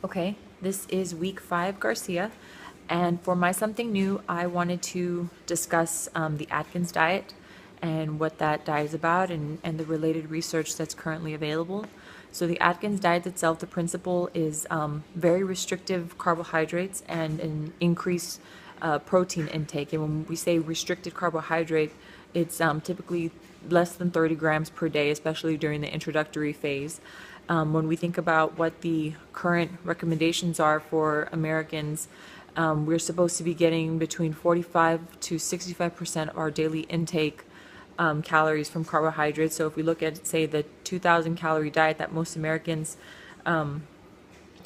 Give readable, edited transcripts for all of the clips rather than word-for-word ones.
Okay, this is week 5 Garcia, and for my something new, I wanted to discuss the Atkins diet and what that diet is about and the related research that's currently available. So, the Atkins diet itself, the principle is very restrictive carbohydrates and an increased protein intake. And when we say restricted carbohydrate, it's typically less than 30 grams per day, especially during the introductory phase. When we think about what the current recommendations are for Americans, we're supposed to be getting between 45 to 65% of our daily intake calories from carbohydrates. So if we look at, say, the 2,000 calorie diet that most Americans are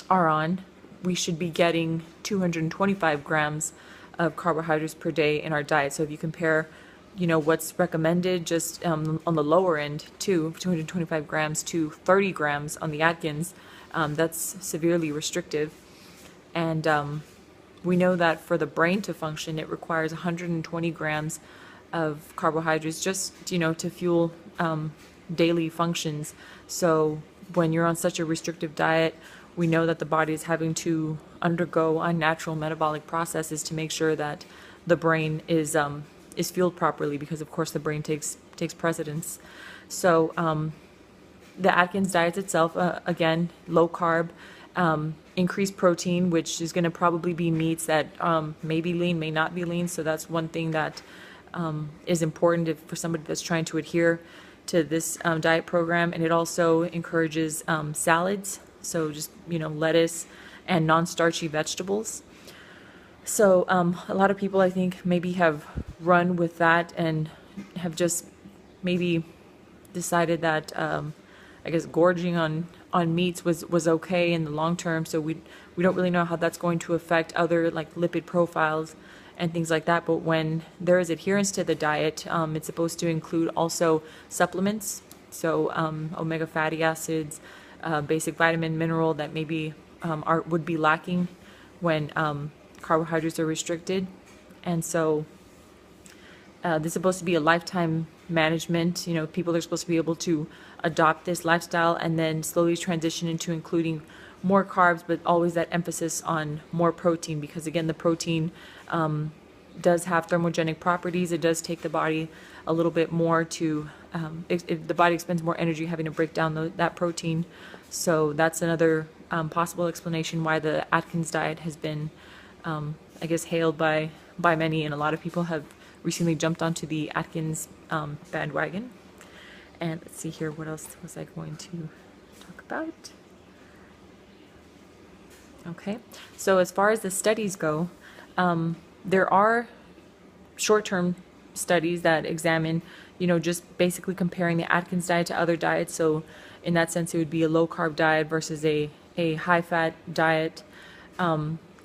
on, we should be getting 225 grams of carbohydrates per day in our diet. So if you compare, what's recommended just on the lower end to 225 grams to 30 grams on the Atkins, that's severely restrictive. And we know that for the brain to function, it requires 120 grams of carbohydrates just, to fuel daily functions. So when you're on such a restrictive diet, we know that the body is having to undergo unnatural metabolic processes to make sure that the brain is fueled properly, because of course the brain takes precedence. So the Atkins diet itself, again, low carb, increased protein, which is going to probably be meats that may be lean, may not be lean. So that's one thing that is important for somebody that's trying to adhere to this diet program. And it also encourages salads, so just lettuce and non-starchy vegetables. So a lot of people, I think, maybe have run with that and have just maybe decided that I guess gorging on meats was okay in the long term. So we don't really know how that's going to affect other like lipid profiles and things like that. But when there is adherence to the diet, it's supposed to include also supplements, so omega fatty acids, basic vitamin, mineral that maybe would be lacking when carbohydrates are restricted. And so this is supposed to be a lifetime management. People are supposed to be able to adopt this lifestyle and then slowly transition into including more carbs, but always that emphasis on more protein, because again, the protein does have thermogenic properties. It does take the body a little bit more to, if the body expends more energy having to break down that protein. So that's another possible explanation why the Atkins diet has been, I guess, hailed by many, and a lot of people have recently jumped onto the Atkins bandwagon. And let's see here, what else was I going to talk about? Okay, so as far as the studies go, there are short-term studies that examine, just basically comparing the Atkins diet to other diets. So in that sense, it would be a low-carb diet versus a high-fat diet.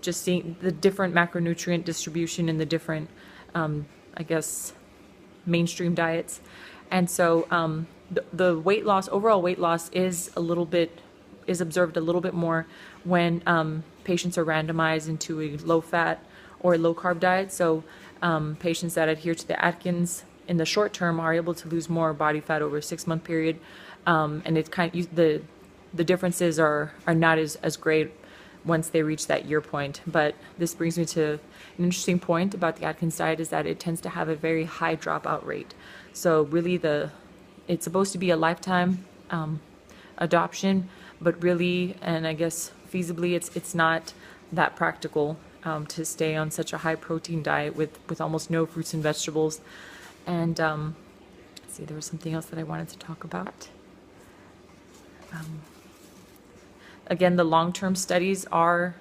Just seeing the different macronutrient distribution in the different, I guess, mainstream diets. And so the weight loss, overall weight loss is observed a little bit more when patients are randomized into a low-fat or a low-carb diet. So patients that adhere to the Atkins in the short term are able to lose more body fat over a 6-month period. And it's the differences are not as great once they reach that year point. But this brings me to an interesting point about the Atkins diet, is that it tends to have a very high dropout rate. So really it's supposed to be a lifetime adoption, but really, and I guess feasibly, it's not that practical to stay on such a high protein diet with almost no fruits and vegetables. And let's see, there was something else that I wanted to talk about. Again, the long-term studies are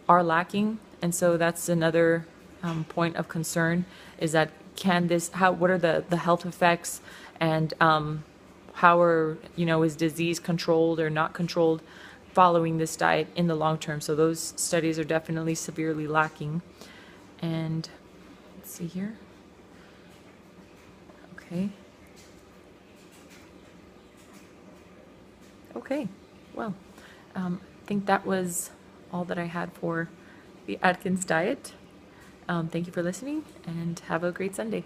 lacking, and so that's another point of concern, is that what are the health effects, and how is disease controlled or not controlled following this diet in the long term. So those studies are definitely severely lacking. And let's see here. Okay, well, I think that was all that I had for the Atkins diet. Thank you for listening, and have a great Sunday.